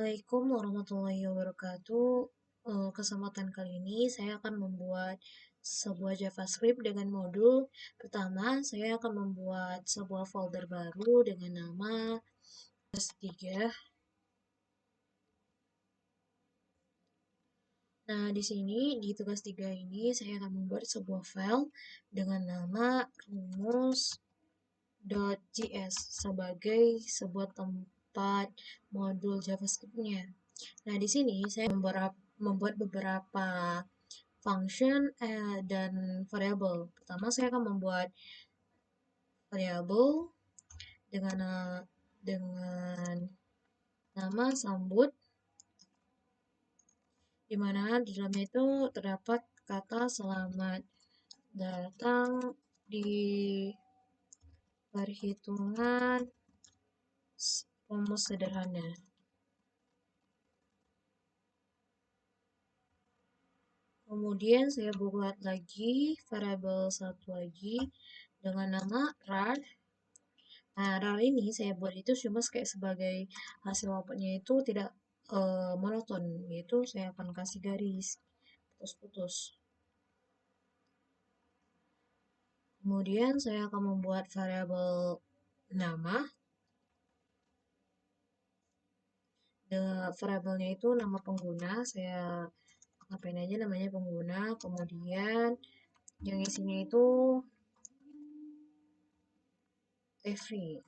Assalamualaikum warahmatullahi wabarakatuh. Kesempatan kali ini saya akan membuat sebuah JavaScript dengan modul. Pertama, saya akan membuat sebuah folder baru dengan nama tugas 3. Nah, di sini di tugas 3 ini saya akan membuat sebuah file dengan nama rumus.js sebagai sebuah tempat modul JavaScript-nya. Nah, di sini saya membuat beberapa function dan variabel. Pertama, saya akan membuat variabel dengan nama sambut, di mana di dalamnya itu terdapat kata selamat datang di perhitungan rumus sederhana. Kemudian saya buat lagi variabel satu lagi dengan nama rar. Nah, rar ini saya buat itu cuma kayak sebagai hasil outputnya itu tidak monoton, yaitu saya akan kasih garis putus-putus. Kemudian saya akan membuat variabel nama. Variabelnya itu nama pengguna, saya ngapain aja namanya pengguna. Kemudian yang isinya itu every.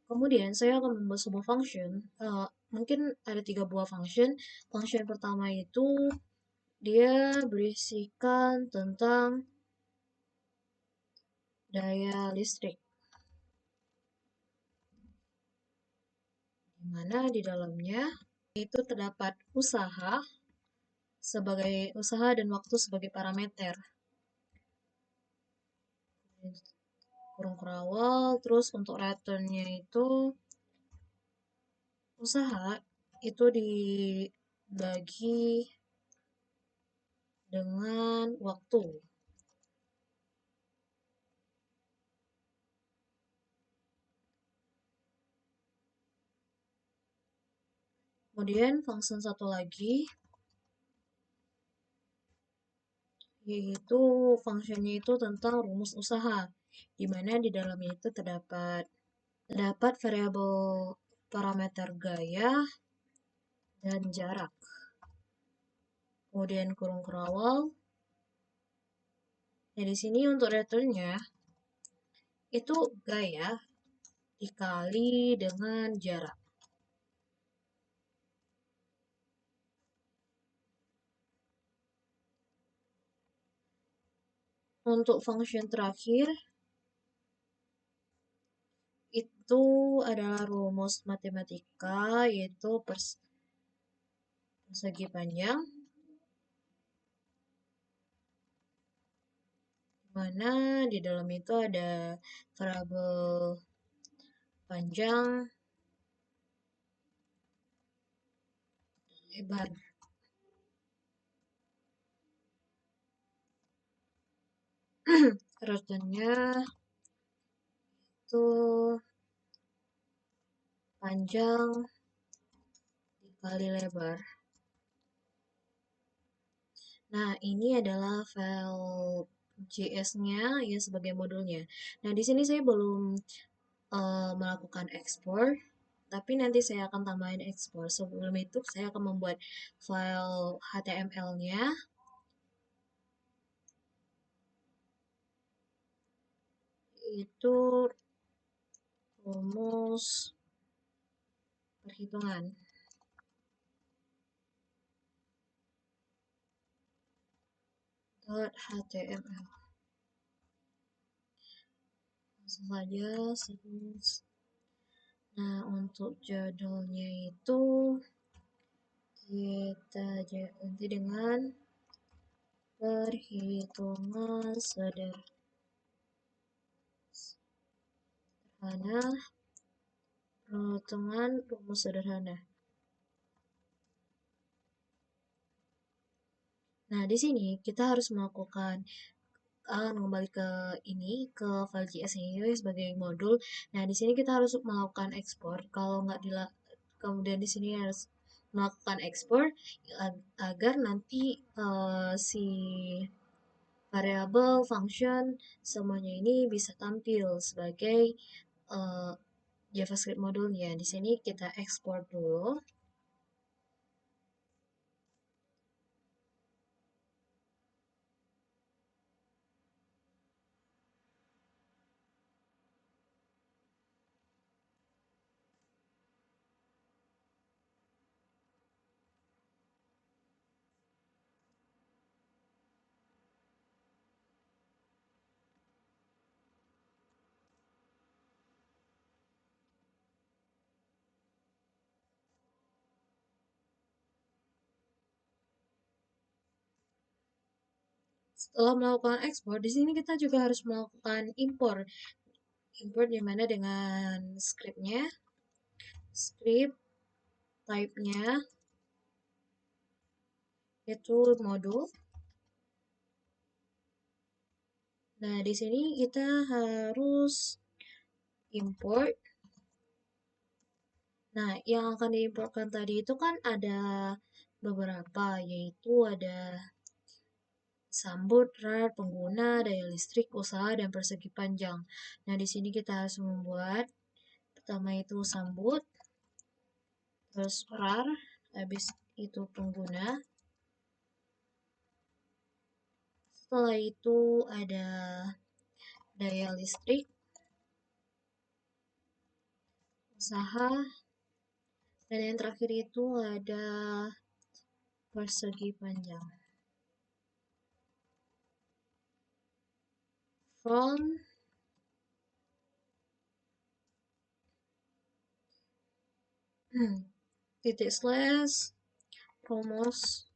Kemudian saya akan membuat sebuah function. Mungkin ada 3 buah function. Function pertama itu dia berisikan tentang daya listrik, di mana di dalamnya itu terdapat usaha dan waktu sebagai parameter. Kurung kerawal, terus untuk returnnya itu usaha itu dibagi dengan waktu. Kemudian function satu lagi yaitu fungsinya itu tentang rumus usaha, di mana di dalamnya itu terdapat variabel parameter gaya dan jarak. Kemudian kurung kerawal. Nah, di sini untuk returnnya itu gaya dikali dengan jarak. Untuk function terakhir itu adalah rumus matematika, yaitu persegi panjang, di mana di dalam itu ada variabel panjang, lebar. Returnnya itu panjang dikali lebar. Nah, ini adalah file JS-nya ya sebagai modulnya. Nah, di sini saya belum melakukan ekspor, tapi nanti saya akan tambahin ekspor. Sebelum itu saya akan membuat file HTML-nya. Itu rumus perhitungan. .html. Langsung saja terus. Nah, untuk judulnya itu kita ganti dengan perhitungan sederhana, perhitungan rumus sederhana. Nah, di sini kita harus melakukan kembali ke ini ke file JS ini sebagai modul. Nah, di sini kita harus melakukan ekspor. Kalau nggak kemudian di sini harus melakukan ekspor agar nanti si variabel, function, semuanya ini bisa tampil sebagai uh, JavaScript modulnya. Di sini kita ekspor dulu. Setelah melakukan ekspor, di sini kita juga harus melakukan import. Import dimana dengan scriptnya, script type-nya itu modul. Nah, di sini kita harus import. Nah, yang akan diimportkan tadi itu kan ada beberapa, yaitu ada sambut, RAR, pengguna, daya listrik, usaha, dan persegi panjang. Nah, di sini kita harus membuat pertama itu sambut, terus RAR, habis itu pengguna. Setelah itu ada daya listrik, usaha, dan yang terakhir itu ada persegi panjang. From titik slash promos.js.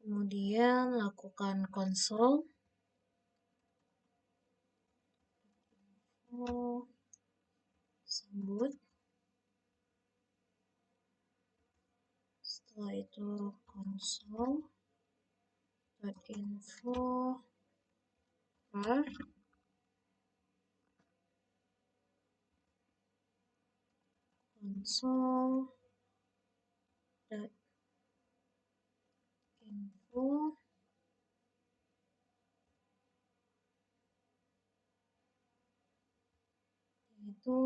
Kemudian lakukan konsol. Sambut. Setelah itu console.info var console.info itu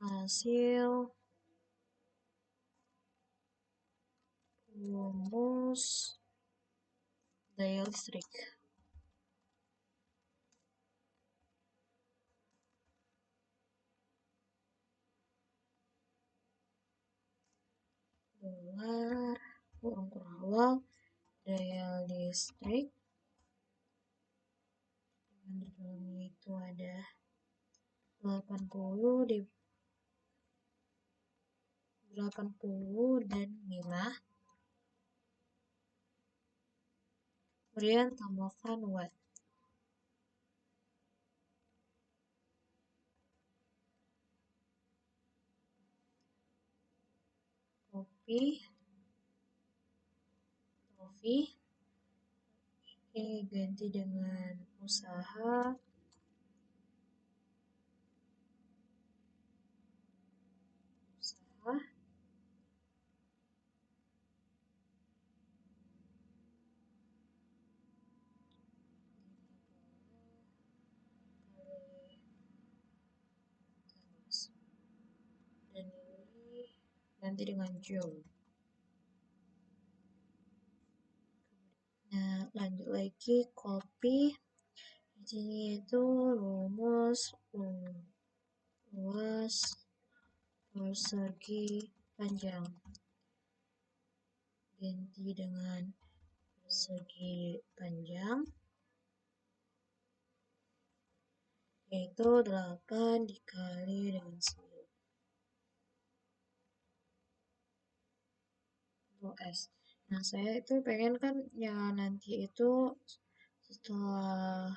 hasil rumus daya listrik. Dolar kurang awal daya listrik, dan di dalamnya itu ada 80 dan 5. Kemudian tambahkan watt. Copy ini ganti dengan usaha, dan ini ganti dengan joule. Nah, lanjut lagi copy. Di sini itu rumus luas persegi panjang. Ganti dengan persegi panjang, yaitu 8 dikali dengan 10 S. Nah, saya itu pengen kan ya nanti itu setelah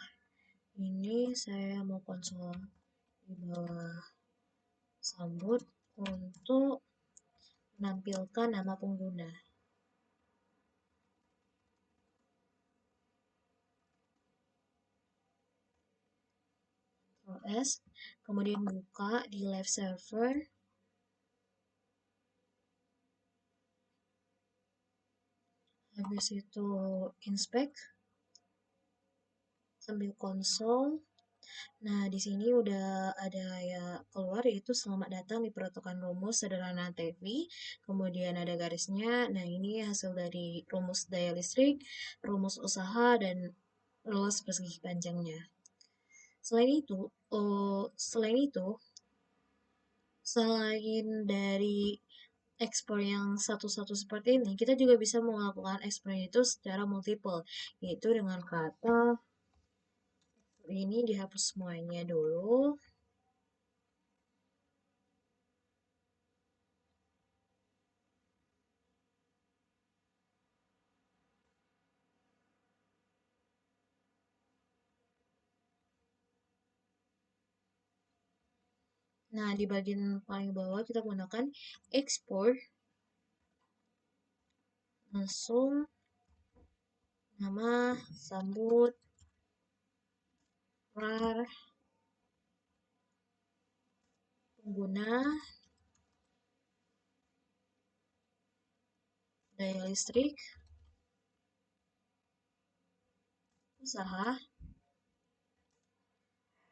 ini saya mau konsol di bawah sambut untuk menampilkan nama pengguna. Ctrl S, kemudian buka di live server, habis itu inspect, ambil konsol. Nah, di sini udah ada ya keluar yaitu selamat datang di peruntukan rumus sederhana TV. Kemudian ada garisnya. Nah, ini hasil dari rumus daya listrik, rumus usaha, dan luas persegi panjangnya. Selain itu, selain dari ekspor yang satu-satu seperti ini, kita juga bisa melakukan ekspor itu secara multiple, yaitu dengan kata ini dihapus semuanya dulu. Nah, di bagian paling bawah kita gunakan export, langsung nama, sambut, rar, pengguna, daya listrik, usaha,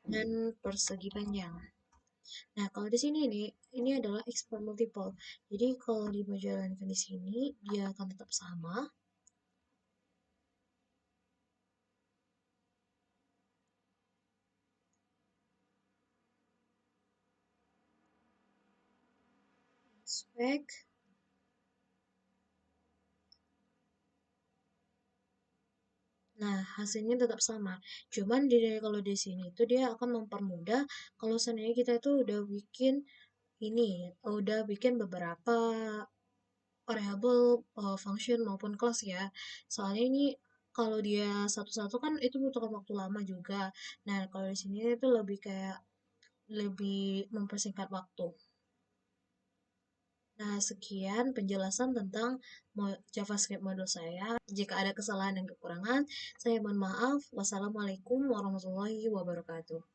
dan persegi panjang. Nah, kalau di sini ini adalah export multiple. Jadi kalau dijalankan di sini, dia akan tetap sama. Spek. Nah, hasilnya tetap sama. Cuman kalau di sini itu dia akan mempermudah kalau seandainya kita itu udah bikin beberapa variable, function maupun kelas ya. Soalnya ini kalau dia satu-satu kan itu butuhkan waktu lama juga. Nah, kalau di sini itu lebih kayak lebih mempersingkat waktu. Nah, sekian penjelasan tentang JavaScript modul saya. Jika ada kesalahan dan kekurangan, saya mohon maaf. Wassalamualaikum warahmatullahi wabarakatuh.